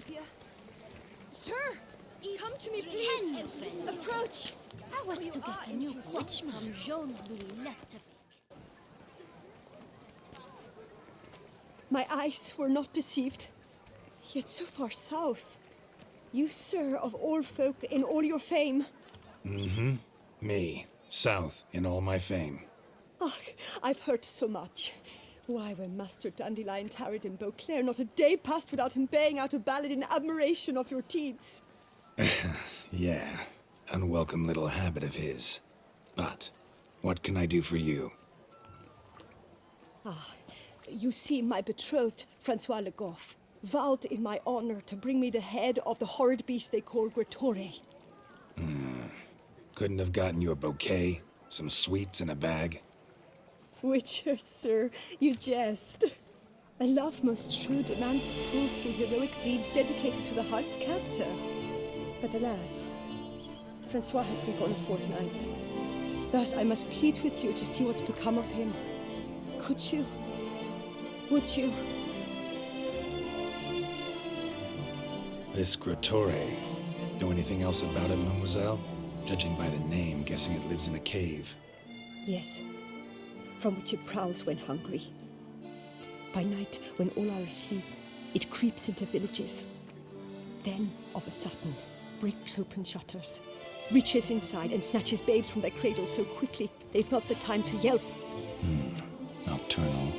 Rivia. Sir! Come to me, please! Approach! I was to get a new watch from Jean-Louis Lettevik. My eyes were not deceived, yet so far south. You, sir, of all folk in all your fame. Mm-hmm. Me, south in all my fame. Oh, I've heard so much. Why, when Master Dandelion tarried in Beauclair, not a day passed without him baying out a ballad in admiration of your deeds. Yeah, unwelcome little habit of his. But, what can I do for you? You see, my betrothed, Francois Le Goff, vowed in my honor to bring me the head of the horrid beast they call Gretore. Couldn't have gotten you a bouquet, some sweets in a bag? Witcher, sir, you jest. A love most true demands proof through heroic deeds dedicated to the heart's captor. But alas, Francois has been gone a fortnight. Thus I must plead with you to see what's become of him. Could you? Would you? This Gretore. Know anything else about it, mademoiselle? Judging by the name, guessing it lives in a cave. Yes, from which it prowls when hungry. By night, when all are asleep, it creeps into villages. Then, of a sudden, breaks open shutters, reaches inside and snatches babes from their cradles so quickly they've not the time to yelp. Nocturnal,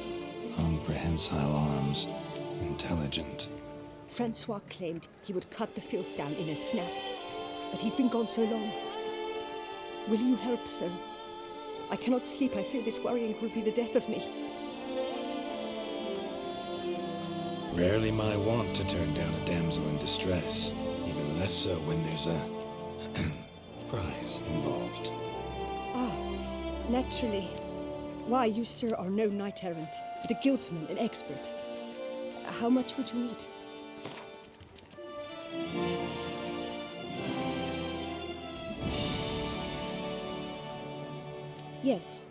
long prehensile arms, intelligent. Francois claimed he would cut the filth down in a snap, but he's been gone so long. Will you help, sir? I cannot sleep. I fear this worrying will be the death of me. Rarely my wont to turn down a damsel in distress, even less so when there's a prize involved. Naturally. Why, you, sir, are no knight-errant, but a guildsman, an expert. How much would you need? Yes,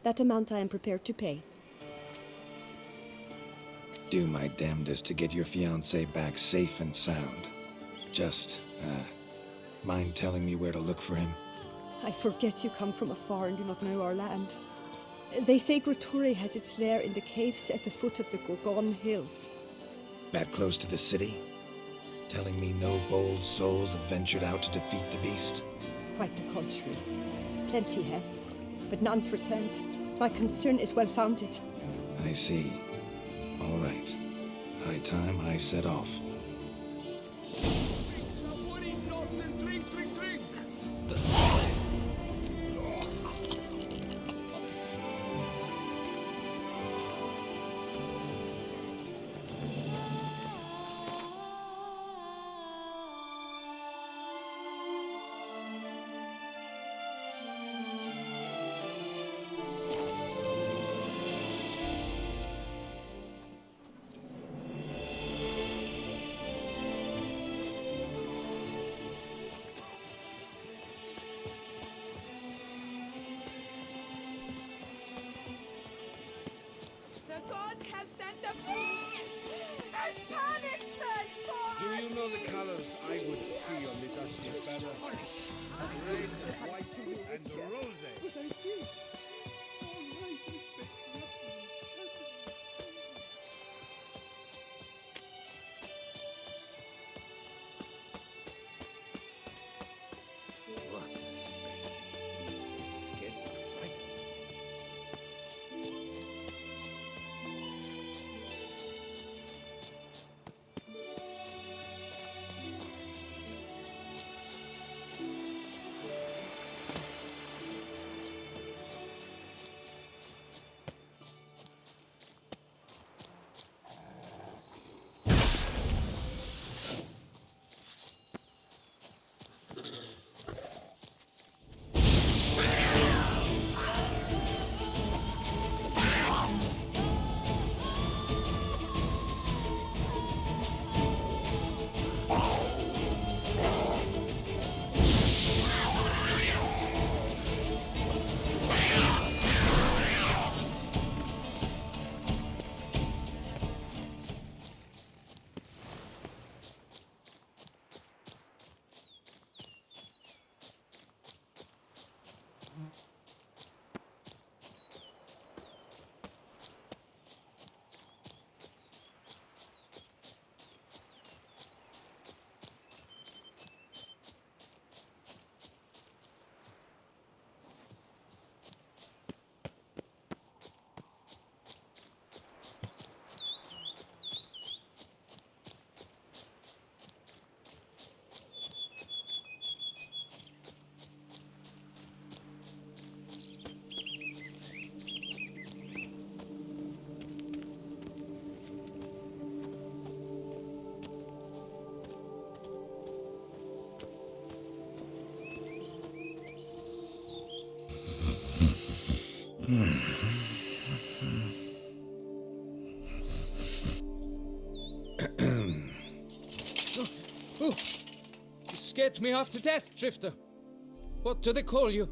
that amount I am prepared to pay. Do my damnedest to get your fiancé back safe and sound. Just, mind telling me where to look for him? I forget you come from afar and do not know our land. They say Gretore has its lair in the caves at the foot of the Gorgon Hills. That close to the city? Telling me no bold souls have ventured out to defeat the beast? Quite the contrary. Plenty have, but none's returned. My concern is well founded. I see. All right. High time I set off. The gods have sent the beast as punishment for Do us. you know the colors I would see on the Duchy's banner? Red, white, and rose. But I did. All right, respect nothing. What a specimen. Scared the fright. scared me half to death, Drifter. What do they call you?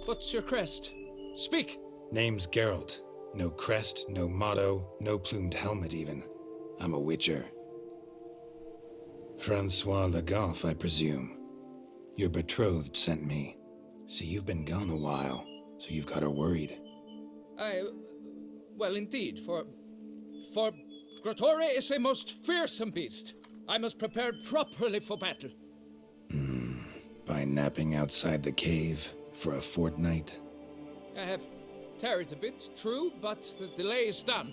What's your crest? Speak! Name's Geralt. No crest, no motto, no plumed helmet even. I'm a witcher. Francois Le Goff, I presume. Your betrothed sent me. See, you've been gone a while, so you've got her worried. Well, indeed, for Grotore is a most fearsome beast. I must prepare properly for battle. By napping outside the cave for a fortnight? I have tarried a bit, true, but the delay is done.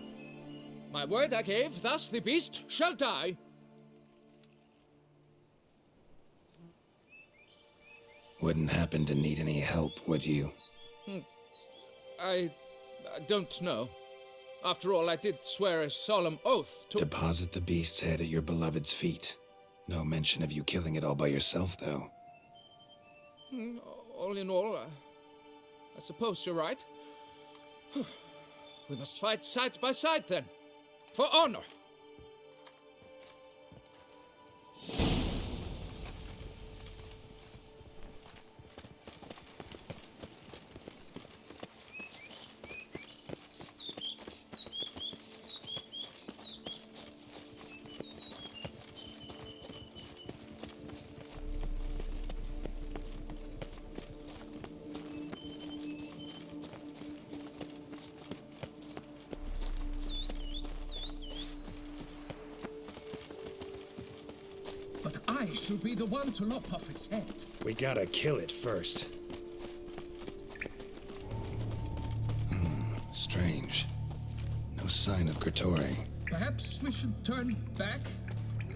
My word I gave, thus the beast shall die. Wouldn't happen to need any help, would you? I don't know. After all, I did swear a solemn oath to— Deposit the beast's head at your beloved's feet. No mention of you killing it all by yourself, though. All in all, I suppose you're right. We must fight side by side, then. For honor! But I should be the one to lop off its head. We gotta kill it first. Strange. No sign of Grotore. Perhaps we should turn back?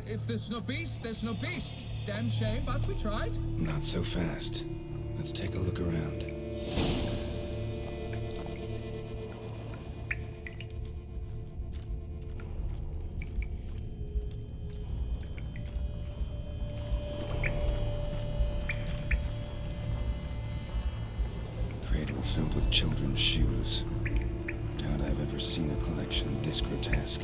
If there's no beast, there's no beast. Damn shame, but we tried. Not so fast. Let's take a look around. Cradle filled with children's shoes. Doubt I've ever seen a collection this grotesque.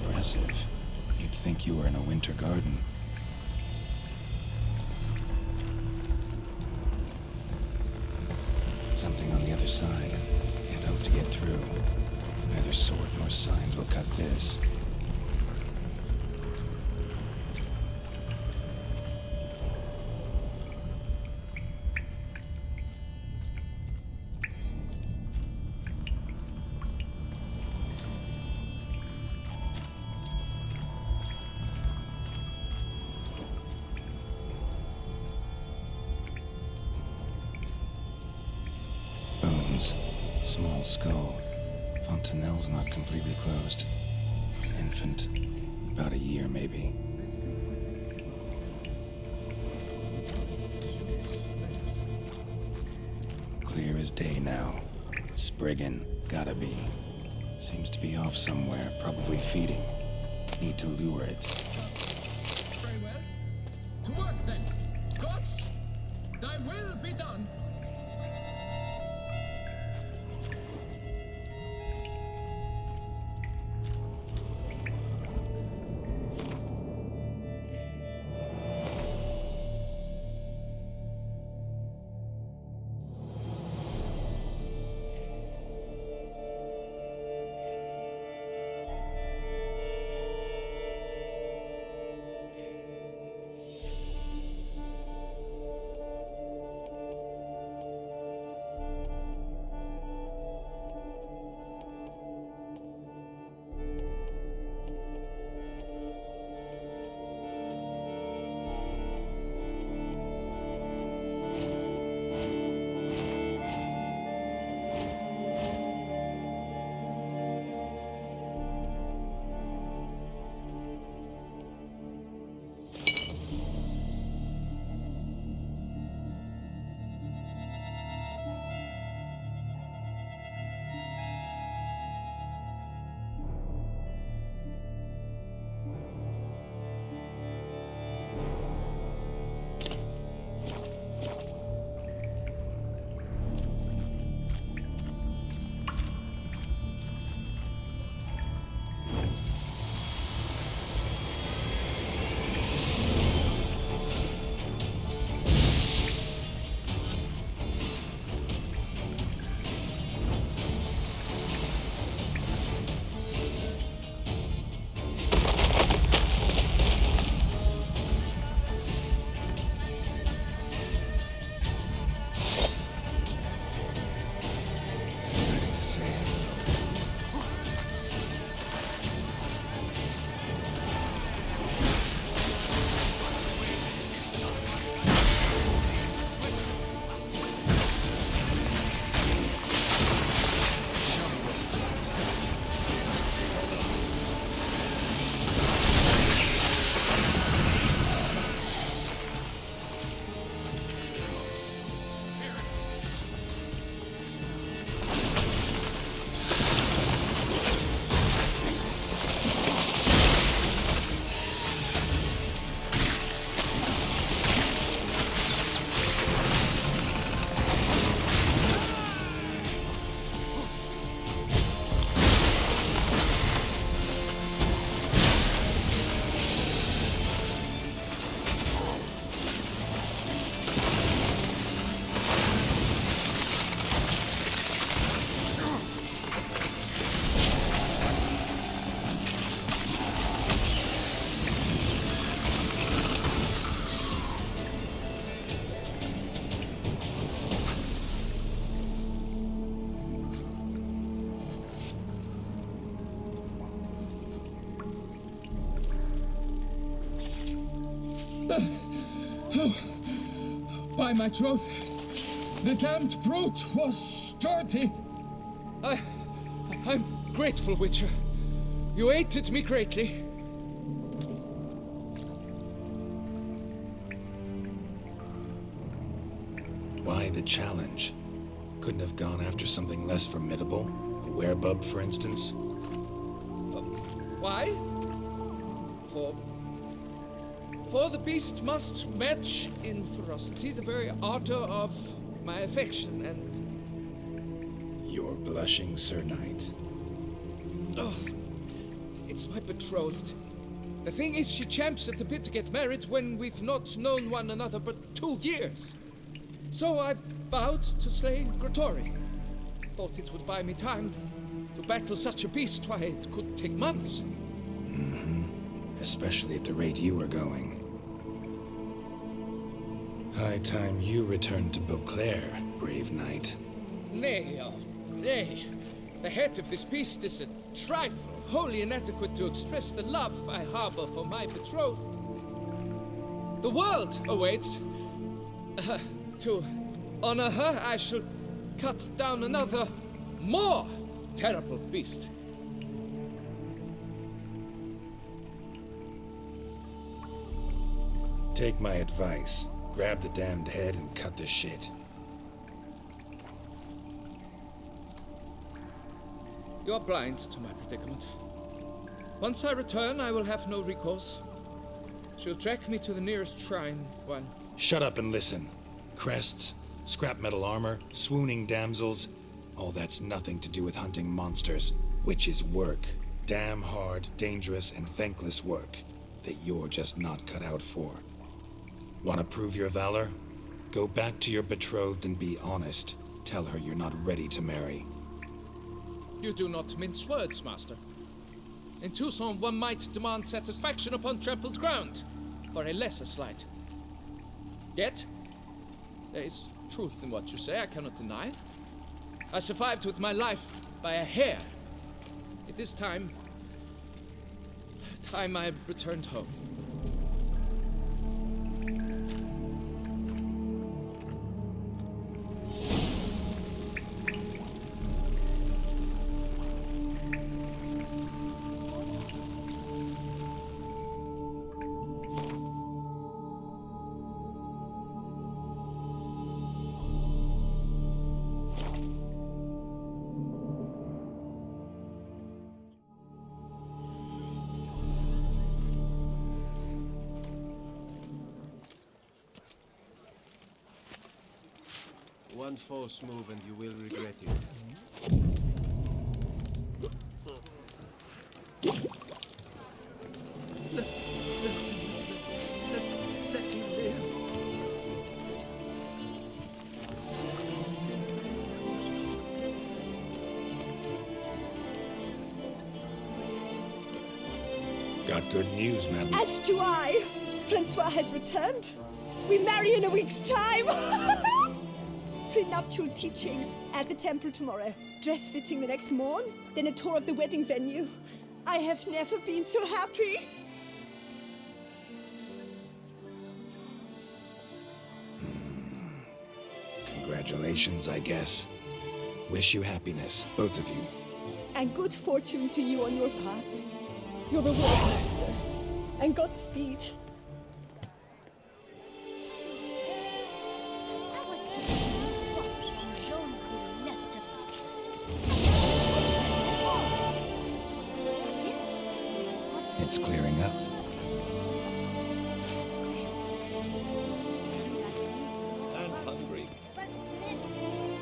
Impressive. You'd think you were in a winter garden. Something on the other side. Can't hope to get through. Neither sword nor signs will cut this. Bones. Small skull. Fontanelle's not completely closed. Infant. About a year, maybe. Clear as day now. Spriggan. Gotta be. Seems to be off somewhere, probably feeding. Need to lure it. Very well. To work then. Gods, thy will be done. By my troth, the damned brute was sturdy. I'm grateful, Witcher. You aided me greatly. Why the challenge? Couldn't have gone after something less formidable? A werebub, for instance? Why? For the beast must match in ferocity the very ardor of my affection, and... You're blushing, Sir Knight. Oh, it's my betrothed. The thing is, she champs at the bit to get married when we've not known one another but 2 years. So I vowed to slay Grottori. Thought it would buy me time to battle such a beast. Why, it could take months. Especially at the rate you were going. High time you returned to Beauclair, brave knight. Nay, oh, nay. The head of this beast is a trifle, wholly inadequate to express the love I harbor for my betrothed. The world awaits. To honor her, I shall cut down another, more terrible beast. Take my advice. Grab the damned head and cut the shit. You are blind to my predicament. Once I return, I will have no recourse. She'll track me to the nearest shrine, one. Shut up and listen. Crests, scrap metal armor, swooning damsels. All that's nothing to do with hunting monsters, which is work. Damn hard, dangerous, and thankless work that you're just not cut out for. Want to prove your valor? Go back to your betrothed and be honest. Tell her you're not ready to marry. You do not mince words, master. In Toussaint, one might demand satisfaction upon trampled ground for a lesser slight. Yet, there is truth in what you say, I cannot deny. I survived with my life by a hair. It is time I returned home. One false move and you will regret it. Let me live. Got good news, madam. As do I. Francois has returned. We marry in a week's time. Prenuptial teachings at the temple tomorrow. Dress fitting the next morn. Then a tour of the wedding venue. I have never been so happy. Congratulations, I guess. Wish you happiness, both of you. And good fortune to you on your path. Your reward, master. And Godspeed. I was thinking from Jean Roulette. It's clearing up. And hungry. But Smith,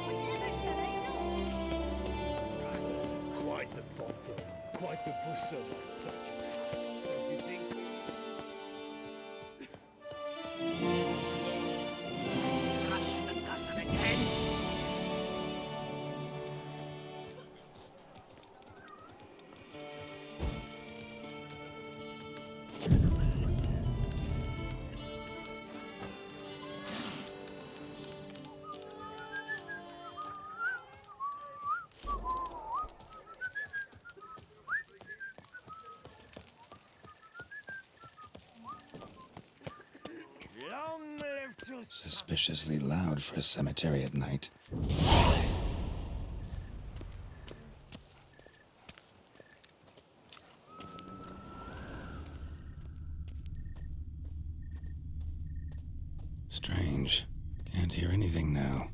whatever shall I do? Quite the bottle, quite the bustle, Duchess house, don't you think? Suspiciously loud for a cemetery at night. Strange. Can't hear anything now.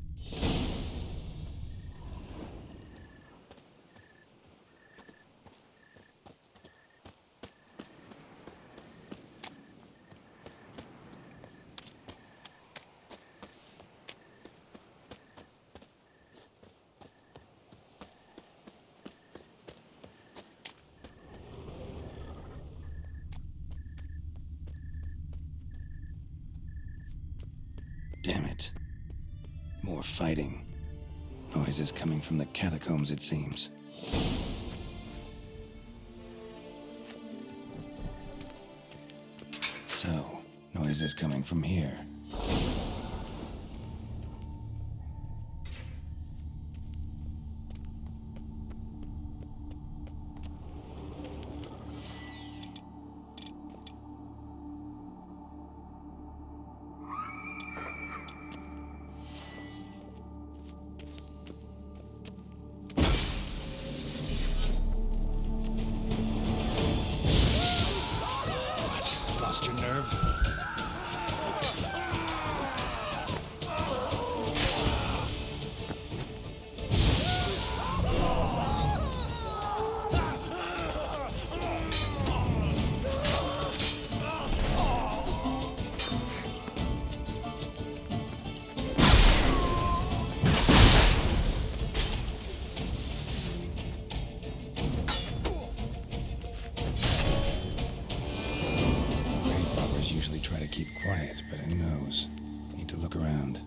Damn it. More fighting. Noises coming from the catacombs, it seems. So, noises coming from here. Lost your nerve? Try to keep quiet, but who knows? Need to look around.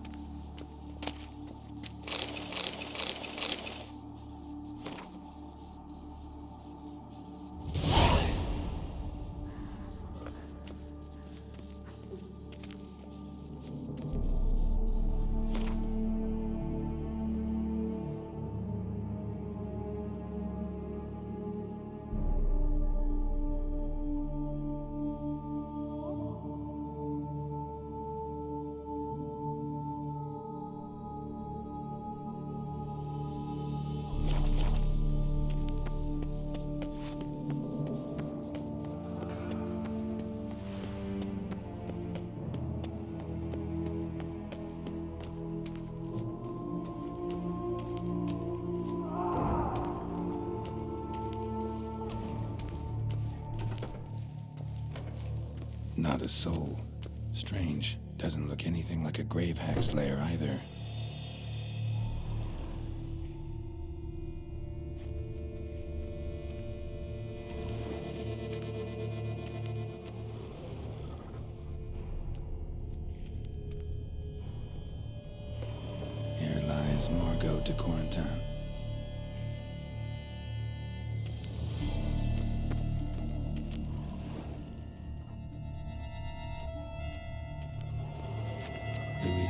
Not a soul. Strange. Doesn't look anything like a grave hag's lair either. Here lies Margot de Corentin.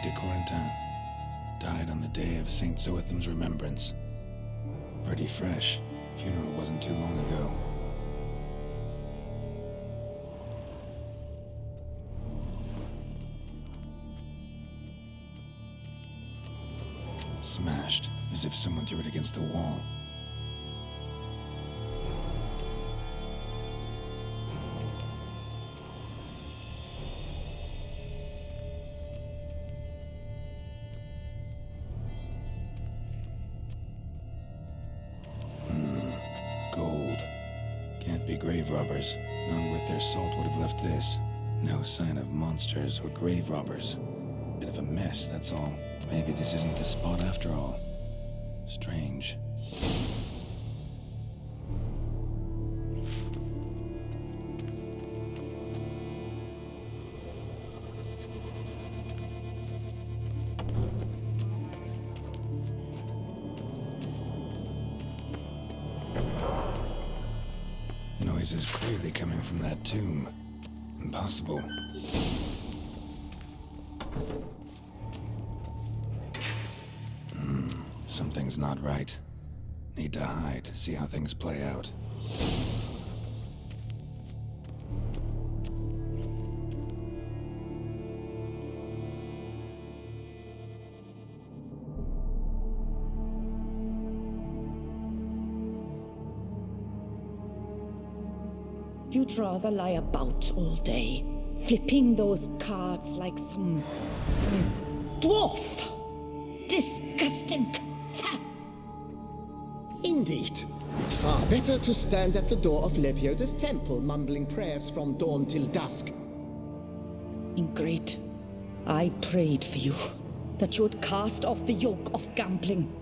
de Corentin died on the day of Saint Zoetham's remembrance. Pretty fresh. Funeral wasn't too long ago. Smashed, as if someone threw it against the wall. Gold. Can't be grave robbers. None worth their salt would have left this. No sign of monsters or grave robbers. Bit of a mess, that's all. Maybe this isn't the spot after all. Strange. Noise is clearly coming from that tomb. Impossible. Something's not right. Need to hide, see how things play out. You'd rather lie about all day, flipping those cards like some dwarf. Disgusting. Indeed. Far better to stand at the door of Lepioda's temple, mumbling prayers from dawn till dusk. Ingrid, I prayed for you, that you would cast off the yoke of gambling.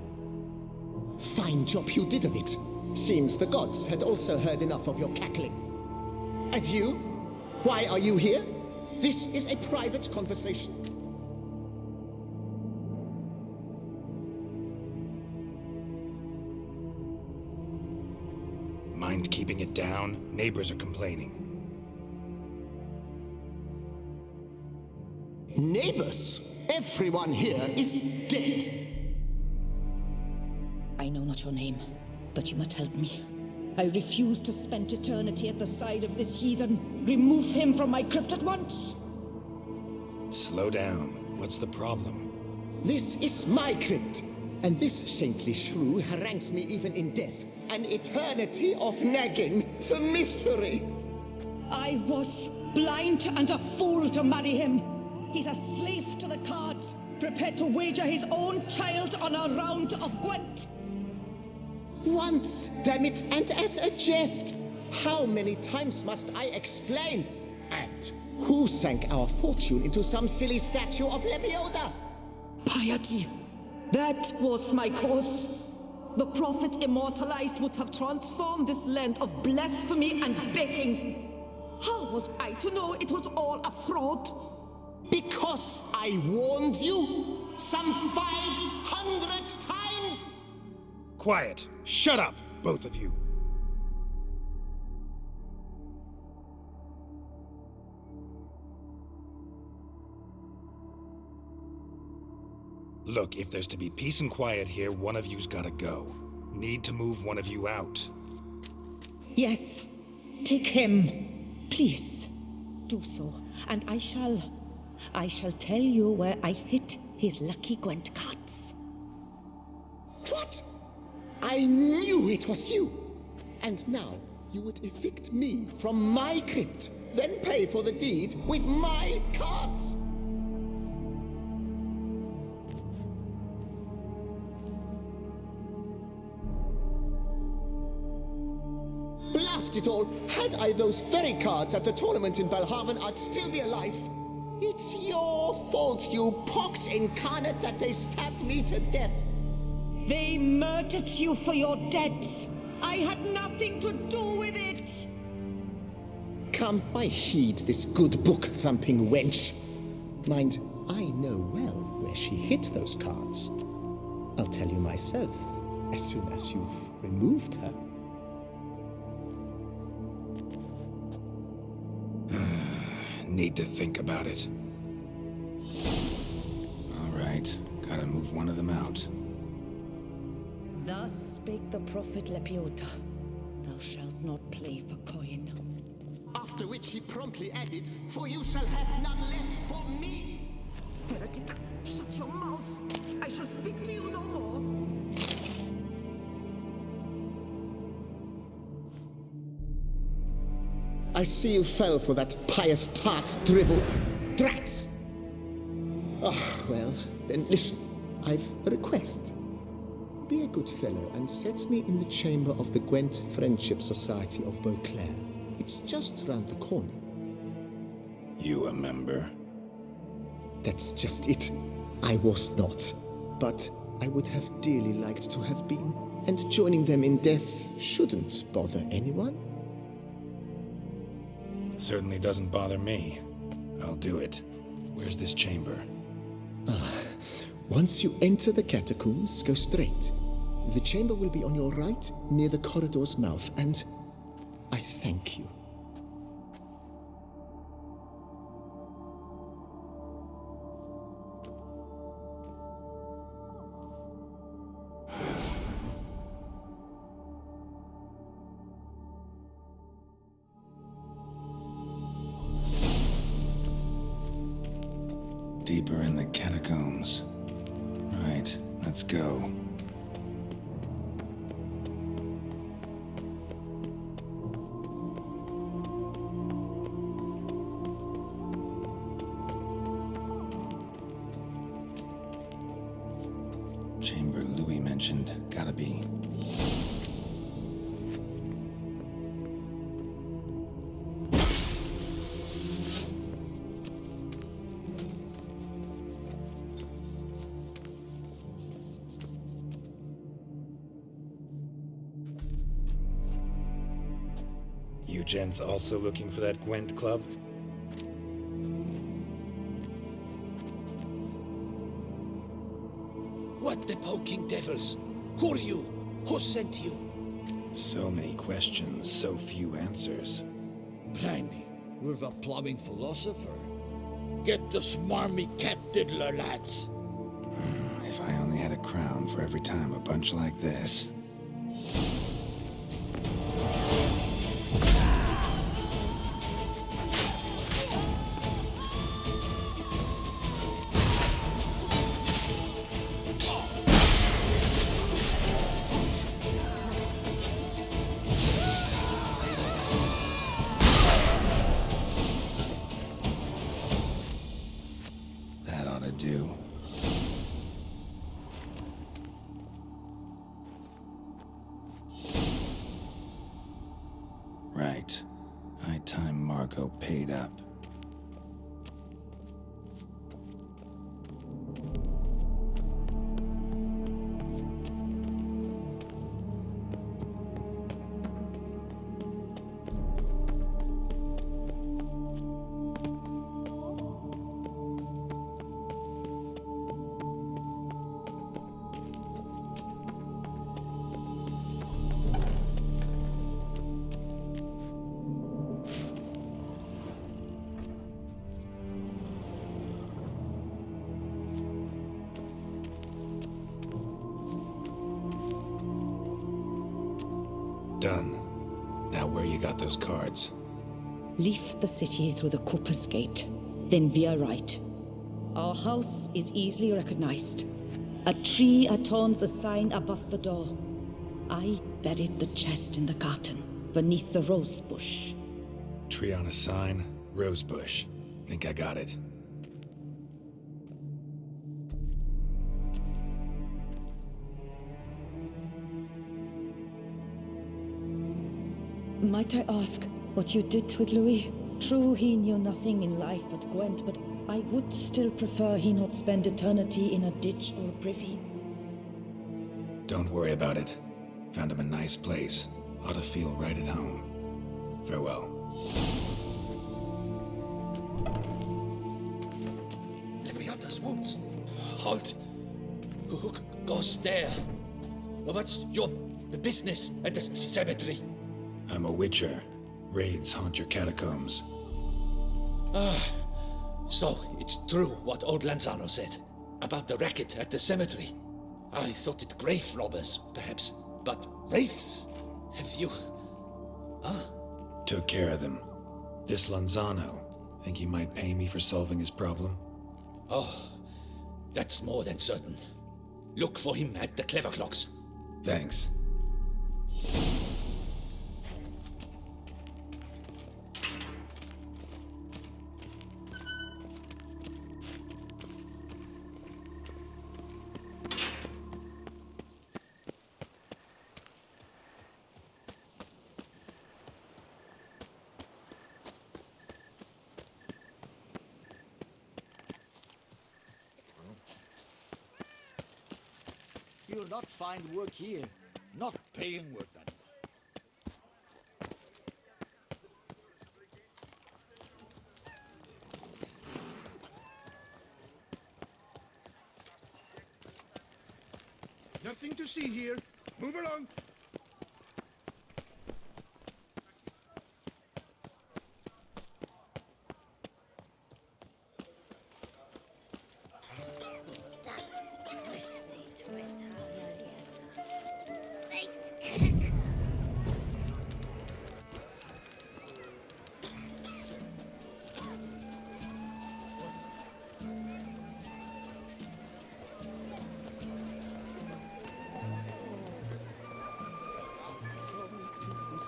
Fine job you did of it. Seems the gods had also heard enough of your cackling. And you? Why are you here? This is a private conversation. Mind keeping it down? Neighbors are complaining. Neighbors? Everyone here is dead. I know not your name, but you must help me. I refuse to spend eternity at the side of this heathen. Remove him from my crypt at once! Slow down. What's the problem? This is my crypt, and this saintly shrew harangues me even in death. An eternity of nagging, the misery! I was blind and a fool to marry him. He's a slave to the cards, prepared to wager his own child on a round of Gwent. Once, damn it, and as a jest. How many times must I explain? And who sank our fortune into some silly statue of Lepioda? Piety. That was my cause. The prophet immortalized would have transformed this land of blasphemy and betting. How was I to know it was all a fraud? Because I warned you some 500 times! Quiet! Shut up, both of you! Look, if there's to be peace and quiet here, one of you's gotta go. Need to move one of you out. Yes, take him. Please, do so, and I shall tell you where I hit his lucky Gwent cards. What? I knew it was you! And now you would evict me from my crypt, then pay for the deed with my cards! Blast it all! Had I those very cards at the tournament in Belhaven, I'd still be alive. It's your fault, you pox incarnate, that they stabbed me to death. They murdered you for your debts. I had nothing to do with it. Come, I heed this good book-thumping wench. Mind, I know well where she hid those cards. I'll tell you myself, as soon as you've removed her. Need to think about it. All right, gotta move one of them out. Thus spake the prophet Lepioda. Thou shalt not play for coin. After which he promptly added, "For you shall have none left for me." Heretic, shut your mouth. I shall speak to you no more. I see you fell for that pious tart's drivel. Drat! Ah, well, then listen. I've a request. Be a good fellow and set me in the chamber of the Gwent Friendship Society of Beauclair. It's just round the corner. You a member? That's just it. I was not. But I would have dearly liked to have been. And joining them in death shouldn't bother anyone. Certainly doesn't bother me. I'll do it. Where's this chamber? Once you enter the catacombs, go straight. The chamber will be on your right, near the corridor's mouth, and I thank you. Deeper in the catacombs. Right, let's go. Chamber Louis mentioned. Gotta be. You gents also looking for that Gwent club? What the poking devils? Who are you? Who sent you? So many questions, so few answers. Blimey, we're the plumbing philosopher. Get the smarmy cat diddler, lads. If I only had a crown for every time a bunch like this. That ought to do. Right. High time Margot paid up. Done. Now where you got those cards? Leave the city through the Cooper's Gate, then veer right. Our house is easily recognized. A tree adorns the sign above the door. I buried the chest in the garden, beneath the rose bush. Tree on a sign, rose bush. Think I got it. Might I ask what you did with Louis? True, he knew nothing in life but Gwent, but I would still prefer he not spend eternity in a ditch or privy. Don't worry about it. Found him a nice place. Ought to feel right at home. Farewell. Lepiata's wounds. Halt. Who goes there? What's your business at the cemetery? I'm a witcher. Wraiths haunt your catacombs. So it's true what old Lanzano said about the racket at the cemetery. I thought it grave robbers, perhaps, but wraiths? Have you... Took care of them. This Lanzano, think he might pay me for solving his problem? Oh, that's more than certain. Look for him at the Clever Clocks. Thanks. You'll not find work here. Not paying work, then. Nothing to see here. Move along.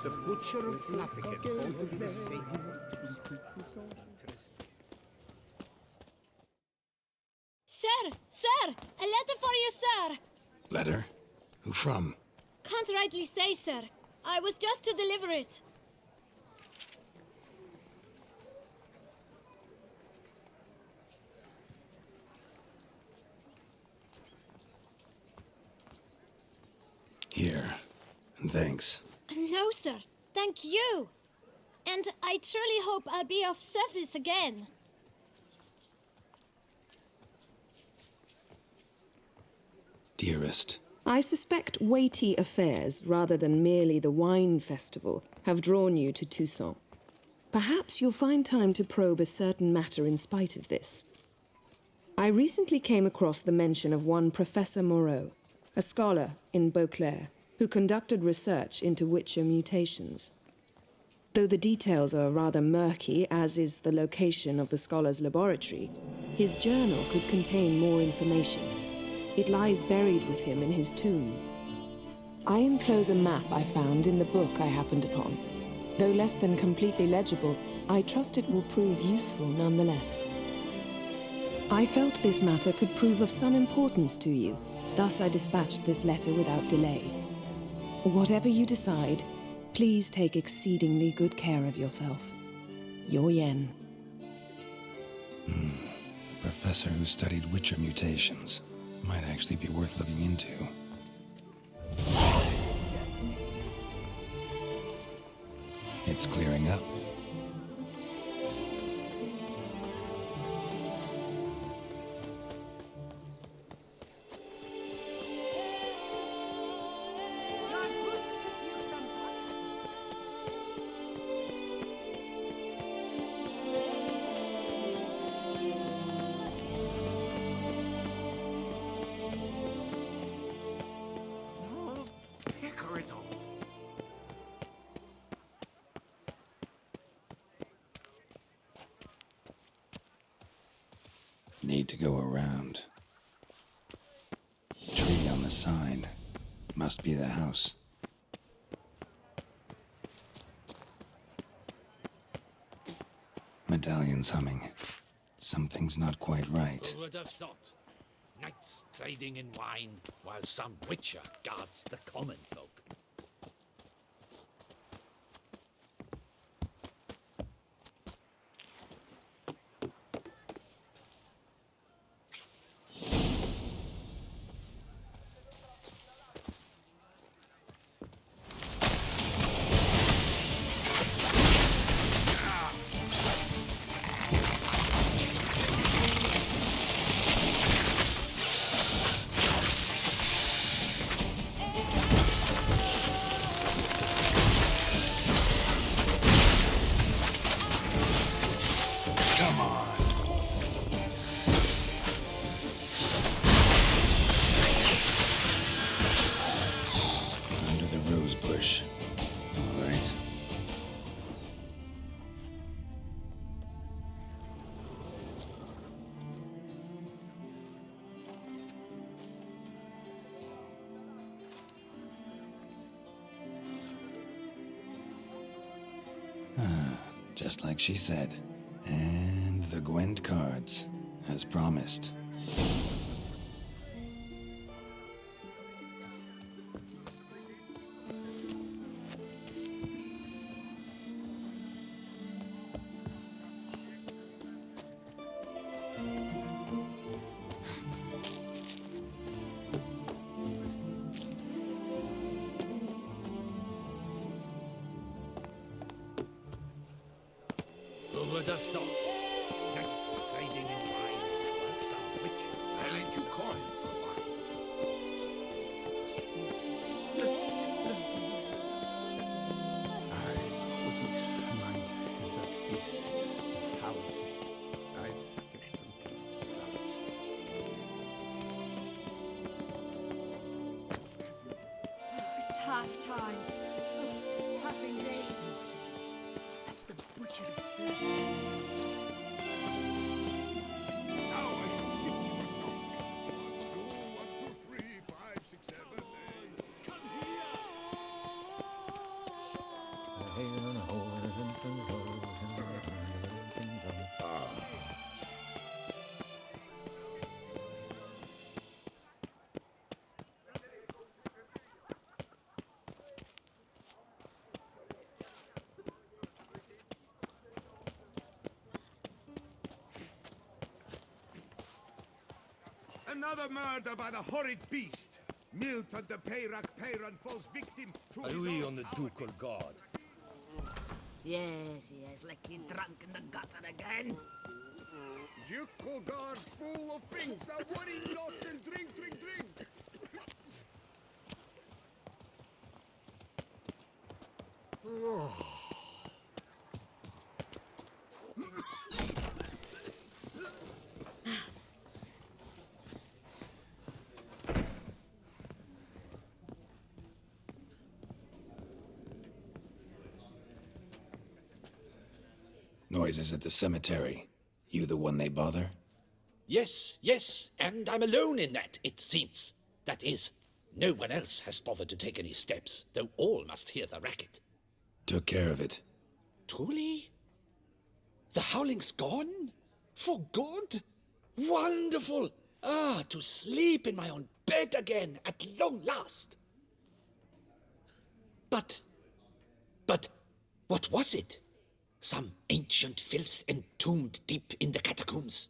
The butcher of Lafayette ought to be the savior of Toussaint. Interesting. Sir! Sir! A letter for you, sir! Letter? Who from? Can't rightly say, sir. I was just to deliver it. Here. And thanks. No, sir. Thank you. And I truly hope I'll be of service again. Dearest. I suspect weighty affairs, rather than merely the wine festival, have drawn you to Toussaint. Perhaps you'll find time to probe a certain matter in spite of this. I recently came across the mention of one Professor Moreau, a scholar in Beauclair, who conducted research into Witcher mutations. Though the details are rather murky, as is the location of the scholar's laboratory, his journal could contain more information. It lies buried with him in his tomb. I enclose a map I found in the book I happened upon. Though less than completely legible, I trust it will prove useful nonetheless. I felt this matter could prove of some importance to you, thus I dispatched this letter without delay. Whatever you decide, please take exceedingly good care of yourself. Your Yen. The professor who studied Witcher mutations. Might actually be worth looking into. It's clearing up. Need to go around. Tree on the side. Must be the house. Medallion's humming. Something's not quite right. Who would have thought? Knights trading in wine, while some witcher guards the common folk. Just like she said. And the Gwent cards, as promised. Who would have thought? Knights trading in wine, while some witcher. I let you coin for wine. I wouldn't mind if that beast devoured me. I'd get some peace at last. It's half times. It's half indeed. That's the butchery left. Now I shall sing you a song. 1, 2, 1, 2, 3, 5, 6, 7, 8. Come here! another murder by the horrid beast. Milton the Peyran falls victim to Are his we own on the ducal guard? Yes, likely drunk in the gutter again. Ducal guards full of things. Now worry not and drink. Noises at the cemetery. You the one they bother? Yes, and I'm alone in that, it seems. That is, no one else has bothered to take any steps, though all must hear the racket. Took care of it. Truly? The howling's gone? For good? Wonderful! To sleep in my own bed again, at long last. But, what was it? Some ancient filth entombed deep in the catacombs?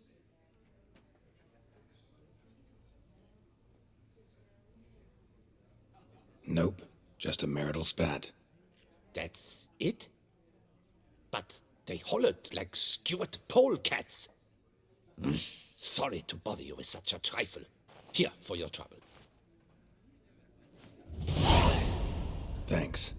Nope, just a marital spat. That's it? But they hollered like skewered polecats. Sorry to bother you with such a trifle. Here for your trouble. Thanks.